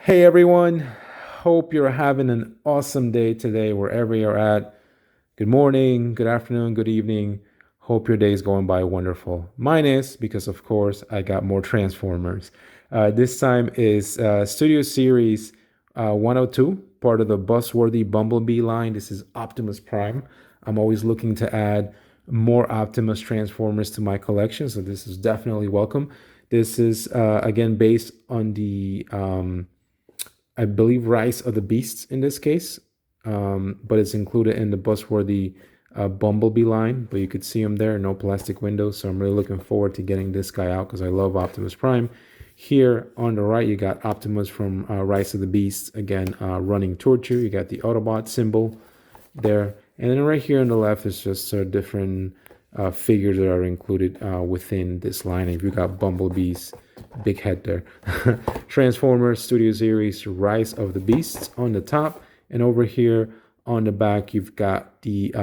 Hey everyone, hope you're having an awesome day today, wherever you're at. Good morning, good afternoon, good evening. Hope your day is going by wonderful. Mine is because, of course, I got more Transformers. This time is Studio Series 102, part of the Buzzworthy Bumblebee line. This is Optimus Prime. I'm always looking to add more Optimus Transformers to my collection, so this is definitely welcome. This is, again, based on the I believe Rise of the Beasts in this case, but it's included in the Buzzworthy Bumblebee line. But you could see him there, no plastic windows. So I'm really looking forward to getting this guy out because I love Optimus Prime. Here on the right, you got Optimus from Rise of the Beasts again, running towards you. You got the Autobot symbol there, and then right here on the left is just different figures that are included within this line. If you got Bumblebee's big head there, Transformers Studio Series Rise of the Beasts on the top, and over here on the back you've got the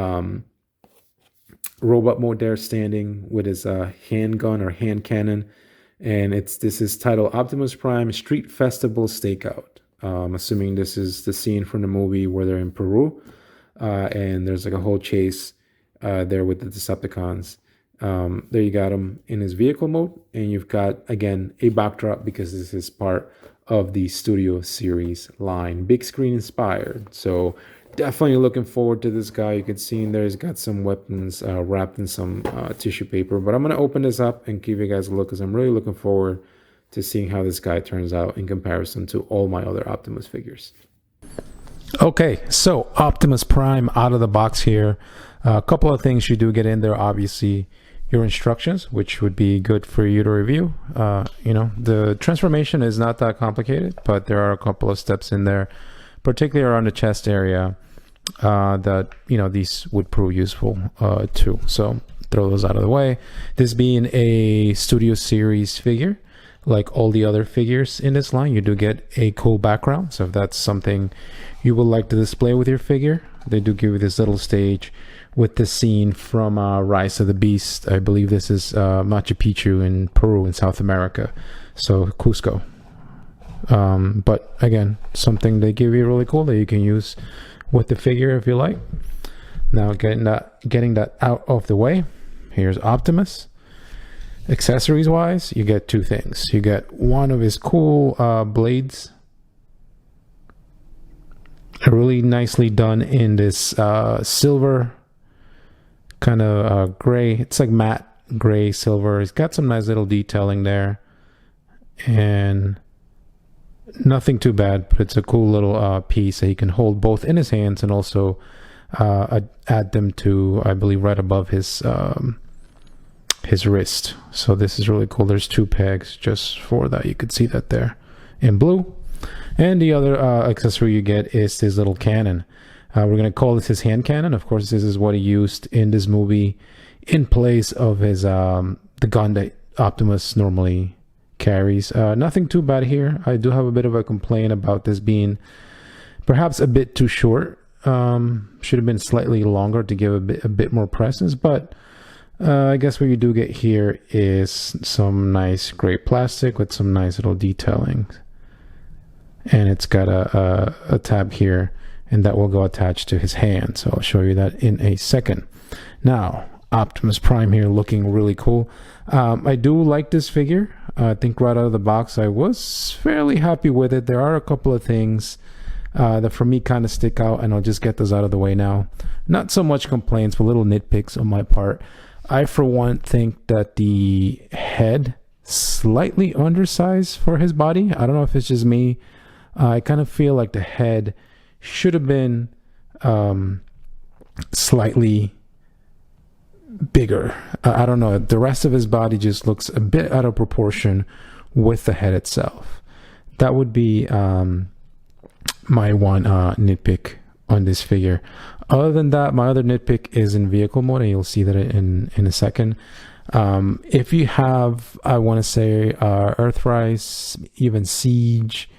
robot mode there standing with his handgun or hand cannon, and this is titled Optimus Prime Street Festival Stakeout. Assuming this is the scene from the movie where they're in Peru, and there's like a whole chase there with the Decepticons. There you got him in his vehicle mode, and you've got again a backdrop because this is part of the Studio Series line, big screen inspired. So definitely looking forward to this guy. You can see in there he's got some weapons wrapped in some tissue paper, but I'm going to open this up and give you guys a look because I'm really looking forward to seeing how this guy turns out in comparison to all my other Optimus figures. Okay, so Optimus Prime out of the box here. A couple of things you do get in there, obviously your instructions, which would be good for you to review. The transformation is not that complicated, but there are a couple of steps in there, particularly around the chest area, that these would prove useful too. So throw those out of the way. This being a Studio Series figure, like all the other figures in this line, you do get a cool background. So if that's something you would like to display with your figure, they do give you this little stage with the scene from Rise of the Beast. I believe this is Machu Picchu in Peru in South America, so Cusco. But again, something they give you really cool that you can use with the figure if you like. Now getting that out of the way, here's Optimus. Accessories wise, you get two things. You get one of his cool blades, really nicely done in this silver kind of gray. It's like matte gray silver. It's got some nice little detailing there, and nothing too bad, but it's a cool little piece that he can hold both in his hands and also add them to, I believe, right above his wrist. So this is really cool. There's two pegs just for that. You could see that there in blue. And the other accessory you get is this little cannon. We're going to call this his hand cannon. Of course, this is what he used in this movie in place of his the gun that Optimus normally carries. Nothing too bad here. I do have a bit of a complaint about this being perhaps a bit too short. Should have been slightly longer to give a bit more presence, but I guess what you do get here is some nice gray plastic with some nice little detailing, and it's got a tab here, and that will go attached to his hand. So I'll show you that in a second. Now, Optimus Prime here looking really cool. I do like this figure. I think right out of the box I was fairly happy with it. There are a couple of things that for me kind of stick out, and I'll just get those out of the way now. Not so much complaints, but little nitpicks on my part. I, for one, think that the head slightly undersized for his body. I don't know if it's just me. I kind of feel like the head should have been slightly bigger. I don't know. The rest of his body just looks a bit out of proportion with the head itself. That would be my one nitpick on this figure. Other than that, my other nitpick is in vehicle mode, and you'll see that in a second. If you have, I want to say, Earthrise, even Siege,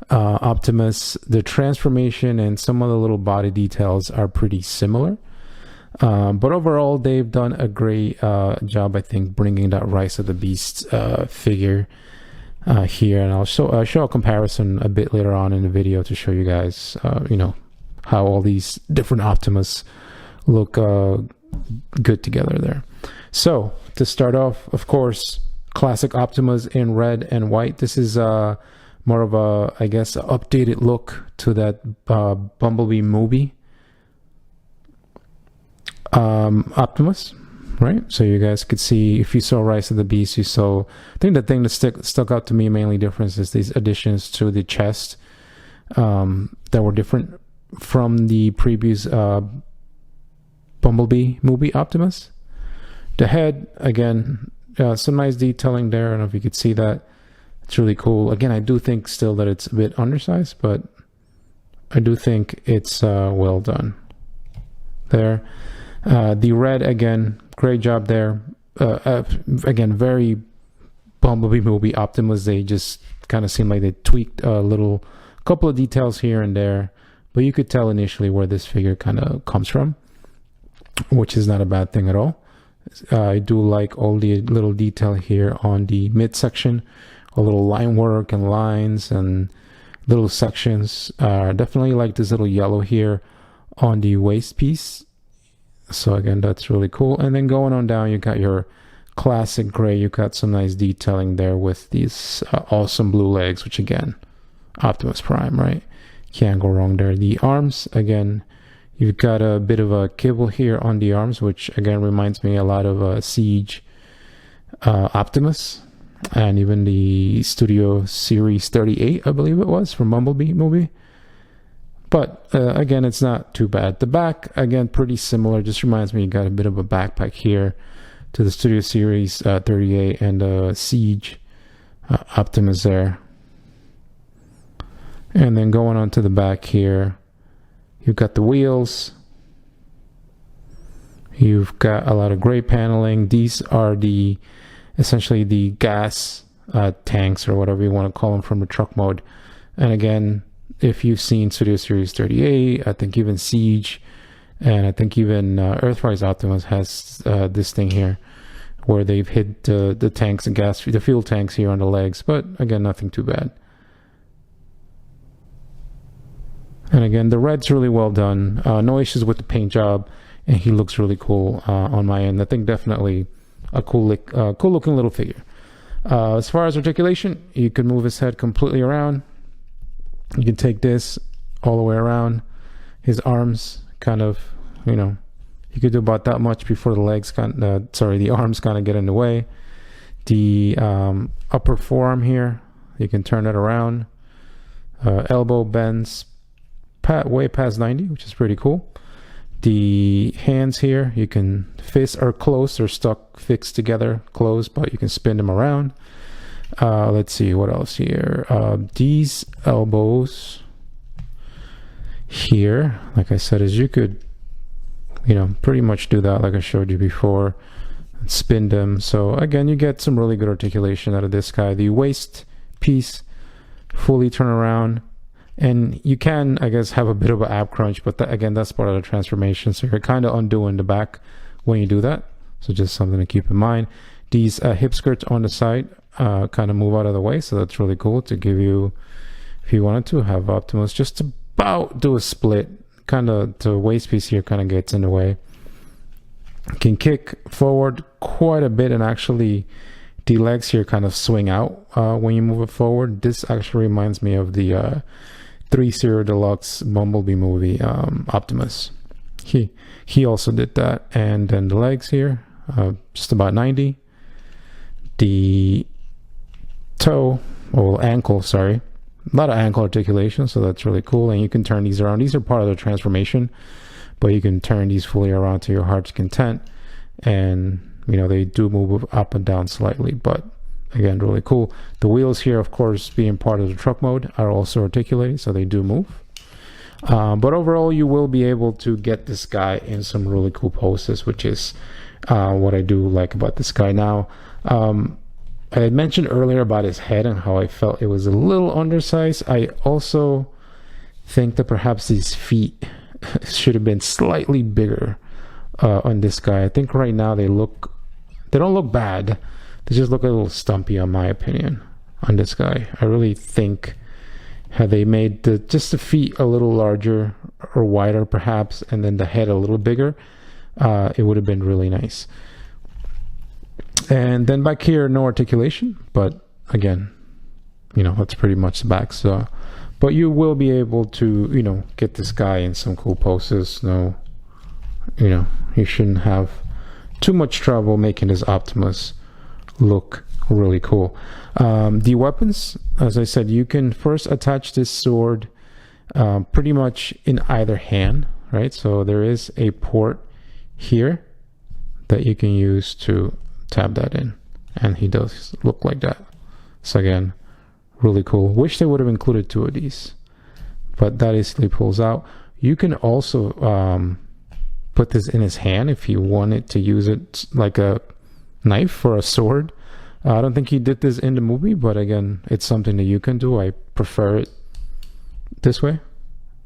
Optimus, the transformation and some of the little body details are pretty similar. But overall, they've done a great job, I think, bringing that Rise of the Beast figure here, and I'll show a comparison a bit later on in the video to show you guys, how all these different Optimus look good together there. So to start off, of course, classic Optimus in red and white. This is more of a, I guess, updated look to that Bumblebee movie Optimus, right? So you guys could see, if you saw Rise of the Beast, you saw, I think the thing that stuck out to me mainly difference is these additions to the chest that were different from the previous Bumblebee movie Optimus. The head, again, some nice detailing there. I don't know if you could see that. It's really cool. Again, I do think still that it's a bit undersized, but I do think it's well done there. The red, again, great job there. Again, very Bumblebee movie Optimus. They just kind of seem like they tweaked a couple of details here and there, but you could tell initially where this figure kind of comes from, which is not a bad thing at all. I do like all the little detail here on the midsection, a little line work and lines and little sections. Definitely like this little yellow here on the waist piece. So again, that's really cool. And then going on down, you got your classic gray. You got some nice detailing there with these awesome blue legs, which again, Optimus Prime, right? Can't go wrong there. The arms, again, you've got a bit of a kibble here on the arms, which again reminds me a lot of Siege Optimus, and even the Studio Series 38, I believe it was, from Bumblebee movie. But again, it's not too bad. The back, again, pretty similar. Just reminds me you got a bit of a backpack here to the Studio Series 38 and Siege Optimus there. And then going on to the back here, you've got the wheels. You've got a lot of gray paneling. These are essentially the gas tanks, or whatever you want to call them, from the truck mode. And again, if you've seen Studio Series 38, I think even Siege, and I think even Earthrise Optimus has this thing here where they've hid the tanks and the fuel tanks here on the legs. But again, nothing too bad. And again, the red's really well done. No issues with the paint job, and he looks really cool on my end. I think definitely a cool looking little figure. As far as articulation, you can move his head completely around. You can take this all the way around. His arms kind of, you could do about that much before the the arms kind of get in the way. The upper forearm here, you can turn it around. Elbow bends way past 90, which is pretty cool. The hands here, you can fists are closed or stuck fixed together, closed, but you can spin them around. Let's see what else here. These elbows here, like I said, is you could pretty much do that like I showed you before, and spin them. So again, you get some really good articulation out of this guy. The waist piece, fully turn around, and you can, I guess, have a bit of an ab crunch, but again, that's part of the transformation, so you're kind of undoing the back when you do that. So just something to keep in mind. These hip skirts on the side kind of move out of the way, so that's really cool to give you, if you wanted to have Optimus just about do a split, kind of the waist piece here kind of gets in the way. You can kick forward quite a bit, and actually the legs here kind of swing out when you move it forward. This actually reminds me of the 3-0 Deluxe Bumblebee movie Optimus. He also did that. And then the legs here, just about 90. The toe, or ankle, sorry, a lot of ankle articulation, so that's really cool. And you can turn these around. These are part of the transformation, but you can turn these fully around to your heart's content. And they do move up and down slightly, but again, really cool. The wheels here, of course, being part of the truck mode, are also articulated, so they do move. But overall, you will be able to get this guy in some really cool poses, which is what I do like about this guy. Now, I had mentioned earlier about his head and how I felt it was a little undersized. I also think that perhaps his feet should have been slightly bigger on this guy. I think right now they don't look bad. They just look a little stumpy, in my opinion. on this guy. I really think had they made just the feet a little larger or wider perhaps, and then the head a little bigger, it would have been really nice. And then back here, no articulation, but again, you know, that's pretty much the back. So, but you will be able to, you know, get this guy in some cool poses. No, you know, you shouldn't have too much trouble making this Optimus look really cool. The weapons, as I said, you can first attach this sword pretty much in either hand, right? So there is a port here that you can use to tab that in, and he does look like that. So again, really cool. Wish they would have included 2 of these, but that easily pulls out. You can also put this in his hand if you wanted to use it like a knife or a sword. I don't think he did this in the movie, but again, it's something that you can do. I prefer it this way.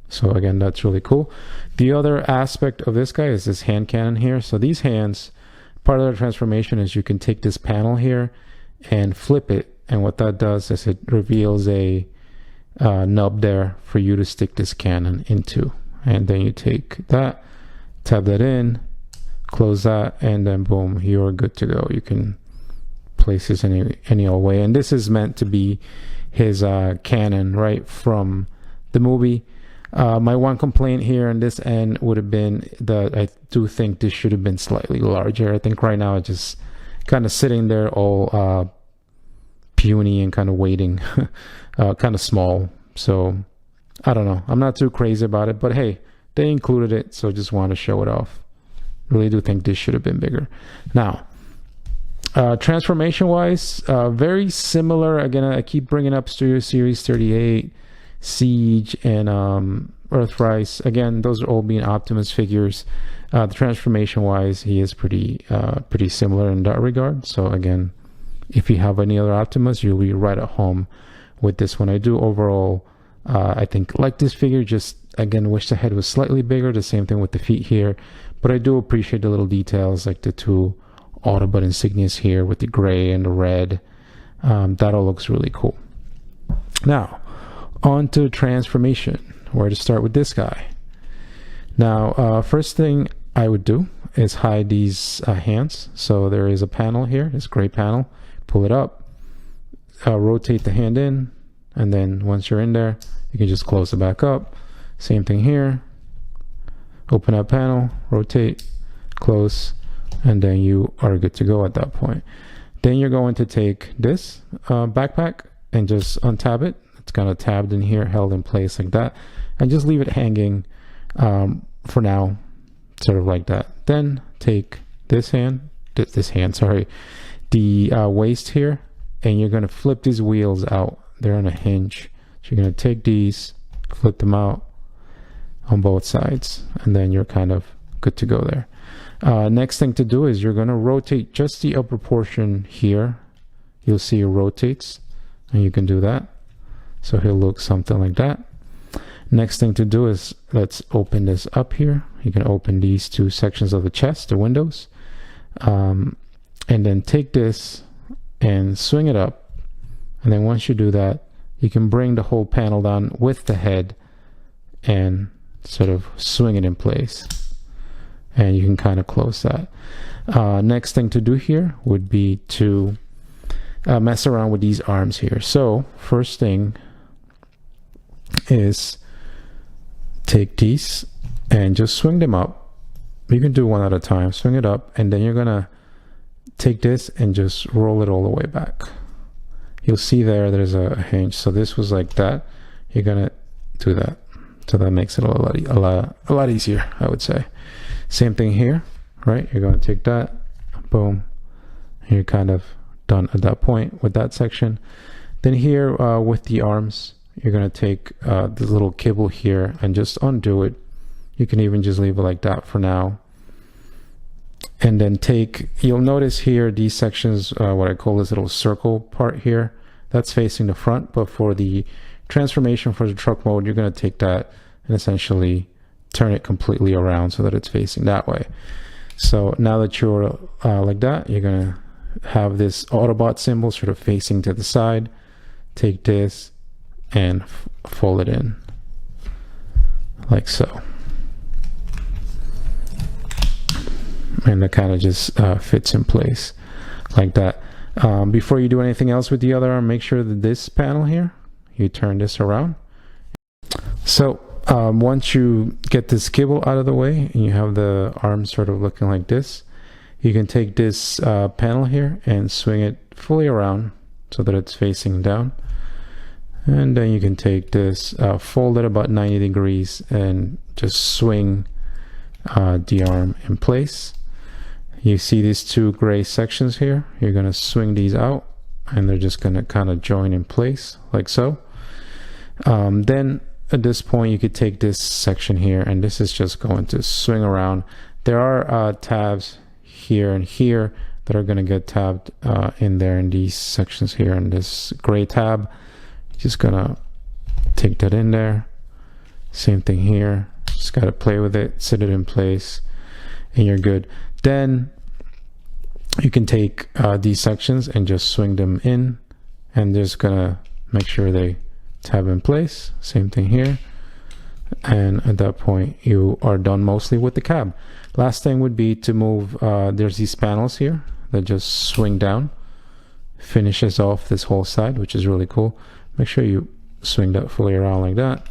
So again, that's really cool. The other aspect of this guy is this hand cannon here. So these hands, part of the transformation is you can take this panel here and flip it. And what that does is it reveals a nub there for you to stick this cannon into. And then you take that, tab that in, close that, and then boom, you're good to go. You can place this any old way. And this is meant to be his cannon right from the movie. My one complaint here on this end would have been that I do think this should have been slightly larger. I think right now it's just kind of sitting there all puny and kind of waiting, kind of small. So I don't know, I'm not too crazy about it, but hey, they included it, so just want to show it off. Really do think this should have been bigger. Now transformation wise, very similar. Again, I keep bringing up Studio Series 38, Siege, and Earthrise. Again, those are all being Optimus figures. The transformation wise, he is pretty similar in that regard. So again, if you have any other Optimus, you'll be right at home with this one. I do overall I think like this figure, just again wish the head was slightly bigger. The same thing with the feet here, but I do appreciate the little details like the 2 Autobot insignias here with the gray and the red. That all looks really cool. Now on to transformation. Where to start with this guy? Now first thing I would do is hide these hands. So there is a panel here, this gray panel. Pull it up, rotate the hand in, and then once you're in there, you can just close it back up. Same thing here. Open up panel, rotate, close, and then you are good to go at that point. Then you're going to take this backpack and just untab it. It's kind of tabbed in here, held in place like that, and just leave it hanging for now, sort of like that. Then take this hand, the waist here, and you're going to flip these wheels out. They're on a hinge. So you're going to take these, flip them out on both sides, and then you're kind of good to go there. Next thing to do is you're going to rotate just the upper portion here. You'll see it rotates, and you can do that. So he'll look something like that. Next thing to do is let's open this up here. You can open these 2 sections of the chest, the windows, and then take this and swing it up. And then once you do that, you can bring the whole panel down with the head and sort of swing it in place. And you can kind of close that. Next thing to do here would be to mess around with these arms here. So first thing is take these and just swing them up. You can do one at a time. Swing it up, and then you're gonna take this and just roll it all the way back. You'll see there's a hinge. So this was like that. You're gonna do that. So that makes it a lot easier, I would say. Same thing here, right? You're gonna take that, boom, and you're kind of done at that point with that section. Then here with the arms, you're gonna take the little kibble here and just undo it. You can even just leave it like that for now. And then you'll notice here these sections, what I call this little circle part here, that's facing the front. But for the transformation for the truck mode, you're going to take that and essentially turn it completely around so that it's facing that way. So now that you're like that, you're going to have this Autobot symbol sort of facing to the side. take this and fold it in like so. And that kind of just fits in place like that. Before you do anything else with the other arm, make sure that this panel here, you turn this around. So once you get this kibble out of the way and you have the arm sort of looking like this, you can take this panel here and swing it fully around so that it's facing down. And then you can take this, fold it about 90 degrees and just swing the arm in place. You see these two gray sections here, you're going to swing these out and they're just going to kind of join in place like so. Then at this point you could take this section here and this is just going to swing around. There are tabs here and here that are going to get tabbed in there in these sections here, and this gray tab, just gonna take that in there. Same thing here, just got to play with it, sit it in place, and you're good. Then you can take these sections and just swing them in and just gonna make sure they tab in place. Same thing here, and at that point you are done mostly with the cab. Last thing would be to move, there's these panels here that just swing down, finishes off this whole side, which is really cool. Make sure you swing that fully around like that.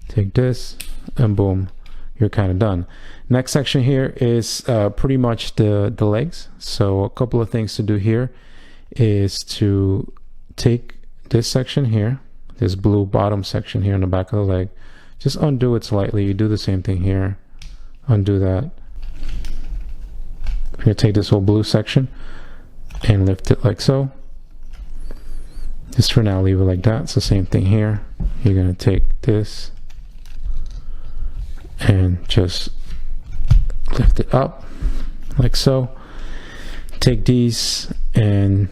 Take this and boom, you're kind of done. Next section here is pretty much the legs. So a couple of things to do here is to take this section here, this blue bottom section here on the back of the leg, just undo it slightly. You do the same thing here, undo that. You're gonna take this whole blue section and lift it like so. Just for now, leave it like that. It's the same thing here. You're gonna take this and just lift it up like so. Take these and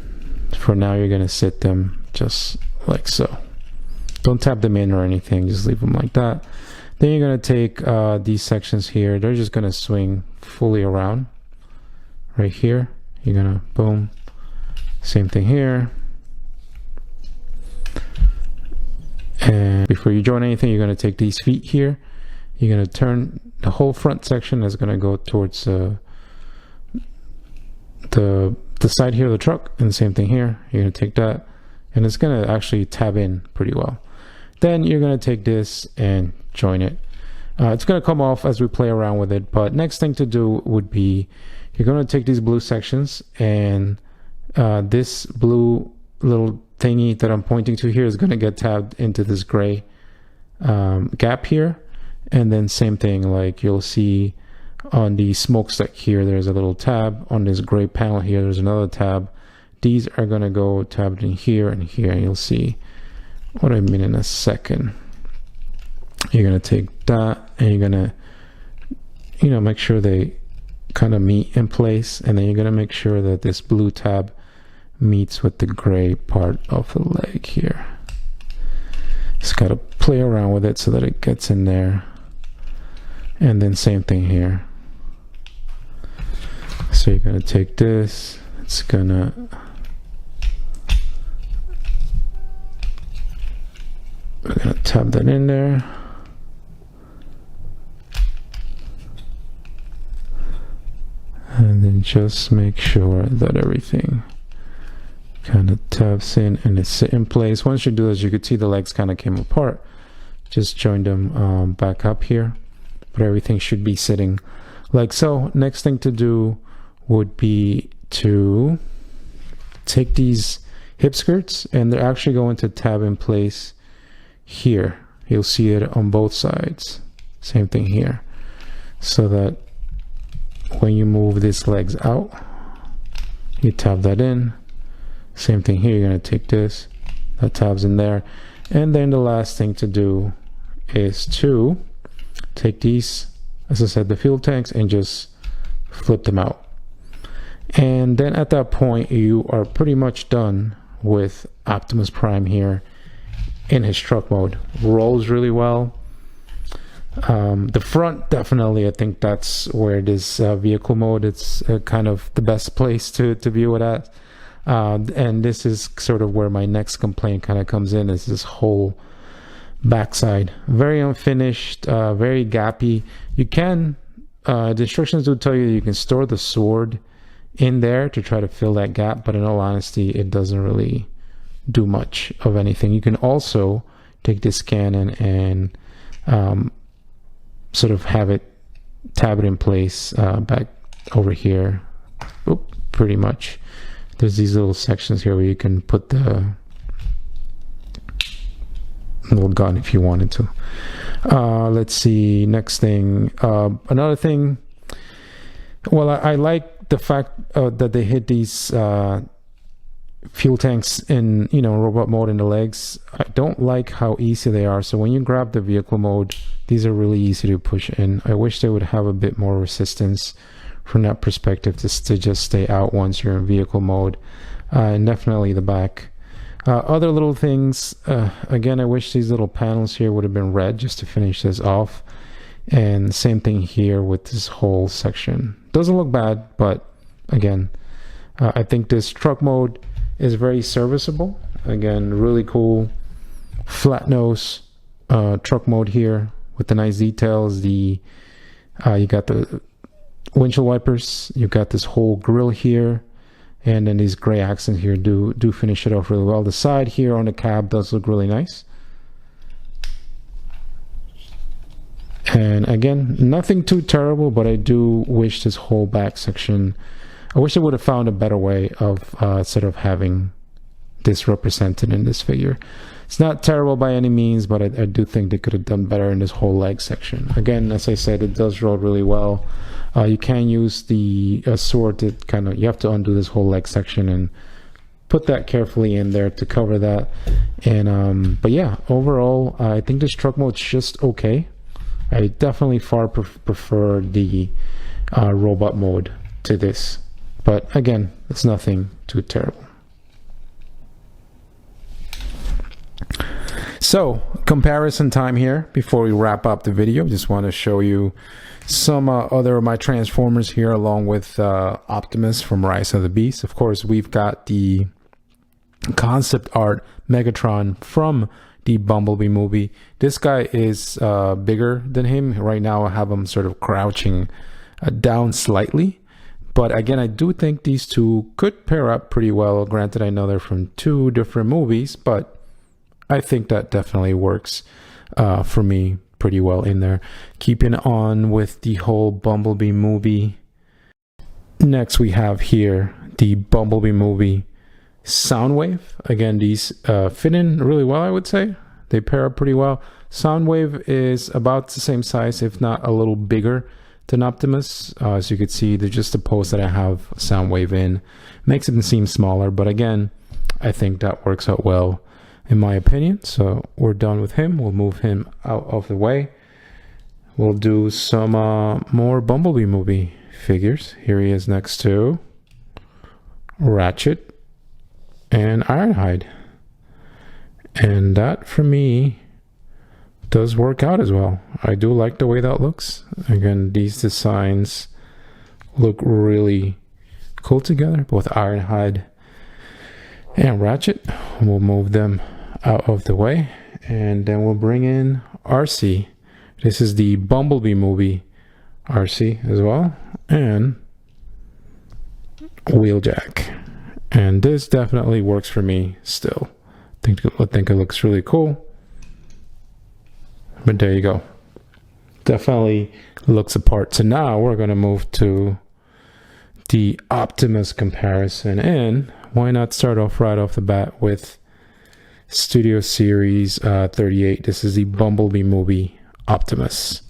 for now you're gonna sit them just like so. Don't tap them in or anything, just leave them like that. Then you're gonna take these sections here. They're just gonna swing fully around right here. You're gonna boom, same thing here. And before you join anything, you're going to take these feet here. You're going to turn the whole front section is going to go towards the side here of the truck, and the same thing here. You're going to take that and it's going to actually tab in pretty well. Then you're going to take this and join it. It's going to come off as we play around with it, but next thing to do would be you're going to take these blue sections and this blue little thingy that I'm pointing to here is going to get tabbed into this gray gap here. And then same thing, like you'll see on the smokestack here, there's a little tab. On this gray panel here, there's another tab. These are going to go tabbed in here and here, and you'll see what I mean in a second. You're going to take that and you're going to, you know, make sure they kind of meet in place, and then you're going to make sure that this blue tab meets with the gray part of the leg here. Just got to play around with it so that it gets in there. And then same thing here. So you're going to take this, it's gonna we're gonna tab that in there. And then just make sure that everything kind of tabs in and it's in place. Once you do this, you could see the legs kind of came apart. Just join them back up here, but everything should be sitting like so. Next thing to do would be to take these hip skirts, and they're actually going to tab in place here. You'll see it on both sides. Same thing here, so that when you move these legs out, you tab that in. Same thing here, you're going to take this, that tabs in there. And then the last thing to do is to take these, as I said, the fuel tanks, and just flip them out. And then at that point, you are pretty much done with Optimus Prime here in his truck mode. Rolls really well. The front, definitely, I think that's where this vehicle mode, it's kind of the best place to view it at. And this is sort of where my next complaint kind of comes in, is this whole backside. Very unfinished, very gappy. You can, the instructions do tell you can store the sword in there to try to fill that gap, but in all honesty, it doesn't really do much of anything. You can also take this cannon and sort of have it, tab it in place back over here. Oop, pretty much. There's these little sections here where you can put the little gun if you wanted to. Let's see, next thing. Another thing, well, I like the fact that they hit these fuel tanks in, robot mode in the legs. I don't like how easy they are. So when you grab the vehicle mode, these are really easy to push in. I wish they would have a bit more resistance from that perspective, to just stay out once you're in vehicle mode. And definitely the back. Other little things, again, I wish these little panels here would have been red just to finish this off. And same thing here with this whole section. Doesn't look bad, but again, I think this truck mode is very serviceable. Again, really cool flat nose truck mode here with the nice details. You got the windshield wipers, you got this whole grill here, and then these gray accents here do finish it off really well. The side here on the cab does look really nice. And again, nothing too terrible, but I do wish this whole back section, I wish I would have found a better way of sort of having this represented in this figure. It's not terrible by any means, but I do think they could have done better in this whole leg section. Again, as I said, it does roll really well. You can use the sword to you have to undo this whole leg section and put that carefully in there to cover that. And but yeah, overall, I think this truck mode's just okay. I definitely far prefer the robot mode to this. But again, it's nothing too terrible. So, comparison time here before we wrap up the video. Just want to show you some other of my Transformers here, along with Optimus from Rise of the Beast. Of course, we've got the concept art Megatron from the Bumblebee movie. This guy is bigger than him. Right now I have him sort of crouching down slightly. But again, I do think these two could pair up pretty well. Granted, I know they're from two different movies, but I think that definitely works for me pretty well in there. Keeping on with the whole Bumblebee movie. Next we have here the Bumblebee movie Soundwave. Again, these fit in really well, I would say. They pair up pretty well. Soundwave is about the same size, if not a little bigger than Optimus. As you can see, they're just the pose that I have Soundwave in. Makes it seem smaller, but again, I think that works out well in my opinion. So we're done with him. We'll move him out of the way. We'll do some more Bumblebee movie figures. Here he is next to Ratchet and Ironhide. And that, for me, does work out as well. I do like the way that looks. Again, these designs look really cool together, both Ironhide and Ratchet. We'll move them out of the way, and then we'll bring in RC. This is the Bumblebee movie RC as well, and Wheeljack. And this definitely works for me still. I think it looks really cool. But there you go. Definitely looks apart. So now we're going to move to the Optimus comparison. And why not start off right off the bat with Studio Series 38. This is the Bumblebee movie Optimus.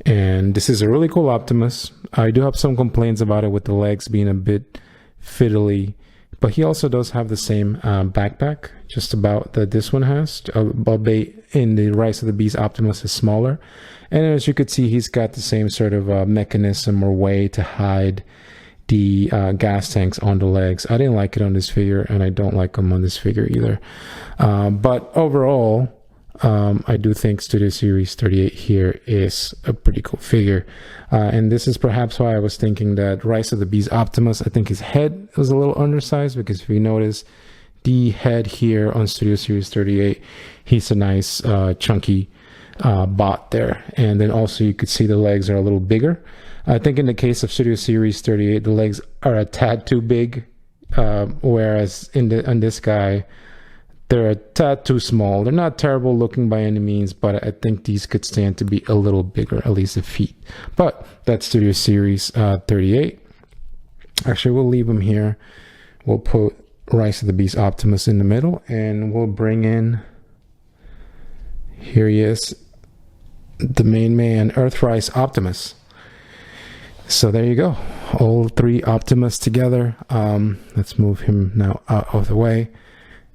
And this is a really cool Optimus. I do have some complaints about it with the legs being a bit fiddly. But he also does have the same backpack, just about that this one has. Albeit in the Rise of the Beast, Optimus is smaller. And as you could see, he's got the same sort of mechanism or way to hide the gas tanks on the legs. I didn't like it on this figure, and I don't like them on this figure either. But overall, I do think Studio Series 38 here is a pretty cool figure. And this is perhaps why I was thinking that Rise of the Beast Optimus, I think his head was a little undersized, because if you notice the head here on Studio Series 38, he's a nice chunky bot there. And then also you could see the legs are a little bigger. I think in the case of Studio Series 38, the legs are a tad too big, whereas on this guy, they're a tad too small. They're not terrible looking by any means, but I think these could stand to be a little bigger, at least the feet. But that's Studio Series 38. Actually, we'll leave them here. We'll put Rise of the Beast Optimus in the middle, and we'll bring in, here he is, the main man, Earthrise Optimus. So there you go, all three Optimus together. Let's move him now out of the way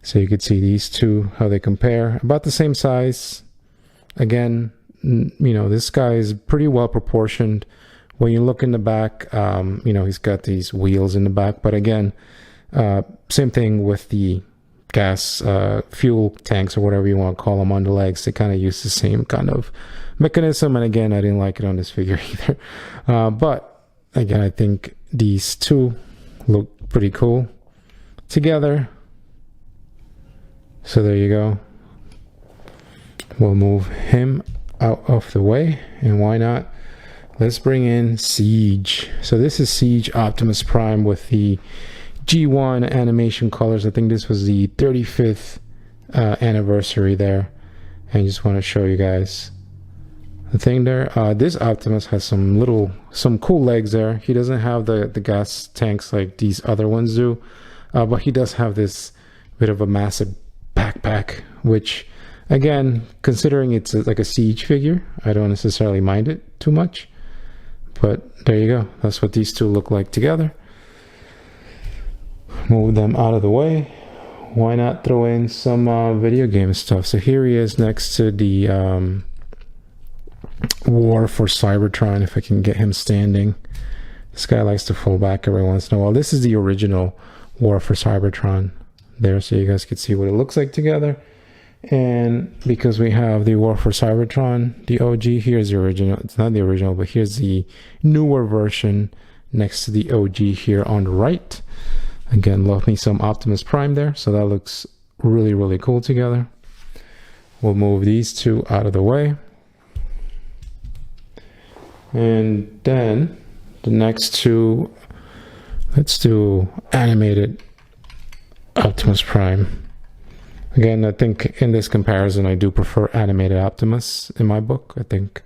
so you can see these two, how they compare. About the same size. Again, you know, this guy is pretty well proportioned. When you look in the back, you know, he's got these wheels in the back, but again, same thing with the gas fuel tanks, or whatever you want to call them, on the legs. They kind of use the same kind of mechanism, and again, I didn't like it on this figure either. But again, I think these two look pretty cool together. So there you go. We'll move him out of the way, and why not? Let's bring in Siege. So this is Siege Optimus Prime with the G1 animation colors. I think this was the 35th anniversary there, and just want to show you guys the thing there. This Optimus has some cool legs there. He doesn't have the gas tanks like these other ones do, but he does have this bit of a massive backpack, which again, considering it's like a Siege figure, I don't necessarily mind it too much. But there you go, that's what these two look like together. Move them out of the way. Why not throw in some video game stuff? So here he is next to the War for Cybertron, if I can get him standing. This guy likes to fall back every once in a while. This is the original War for Cybertron there, so you guys can see what it looks like together. And because we have the War for Cybertron, the OG, here's the original. It's not the original, but here's the newer version next to the OG here on the right. Again, love me some Optimus Prime there, so that looks really, really cool together. We'll move these two out of the way. And then the next two, let's do animated Optimus Prime. Again, I think in this comparison, I do prefer animated Optimus in my book. I think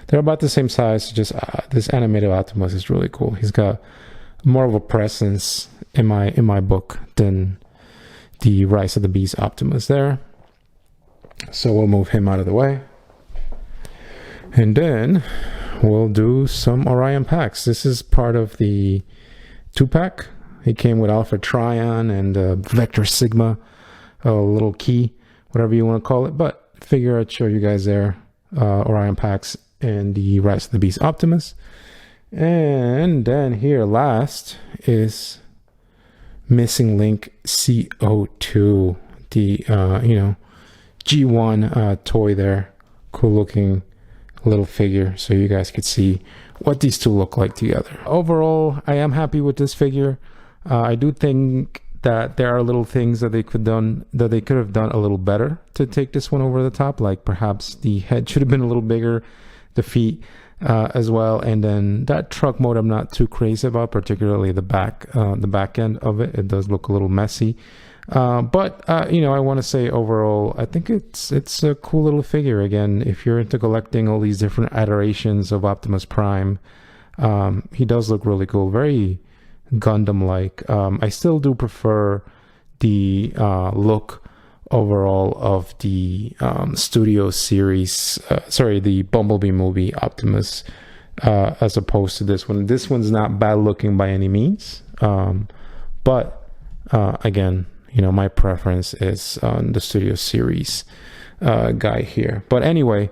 they're about the same size. Just this animated Optimus is really cool. He's got more of a presence in my book than the Rise of the Beast Optimus there. So we'll move him out of the way. And then we'll do some Orion packs. This is part of the 2-pack. He came with Alpha Trion and Vector Sigma. A little key, whatever you want to call it, but figure I'd show you guys there, Orion packs and the Rise of the Beast Optimus. And then here last is Missing Link CO2, the you know, G1 toy there. Cool looking little figure, so you guys could see what these two look like together. Overall, I am happy with this figure. I do think that there are little things that they could have done a little better to take this one over the top. Like perhaps the head should have been a little bigger, the feet as well, and then that truck mode I'm not too crazy about, particularly the back end of it. It does look a little messy, but you know, I want to say overall, I think it's a cool little figure. Again, if you're into collecting all these different iterations of Optimus Prime, he does look really cool, very Gundam-like. I still do prefer the look overall of the Studio Series, the Bumblebee movie Optimus, as opposed to this one. This one's not bad looking by any means, but again, you know, my preference is on the Studio Series guy here. But anyway,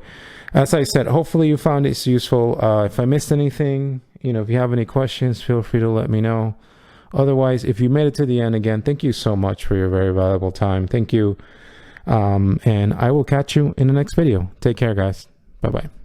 as I said, hopefully you found this useful. If I missed anything, you know, if you have any questions, feel free to let me know. Otherwise, if you made it to the end, again, thank you so much for your very valuable time. Thank you And I will catch you in the next video. Take care, guys. Bye-bye.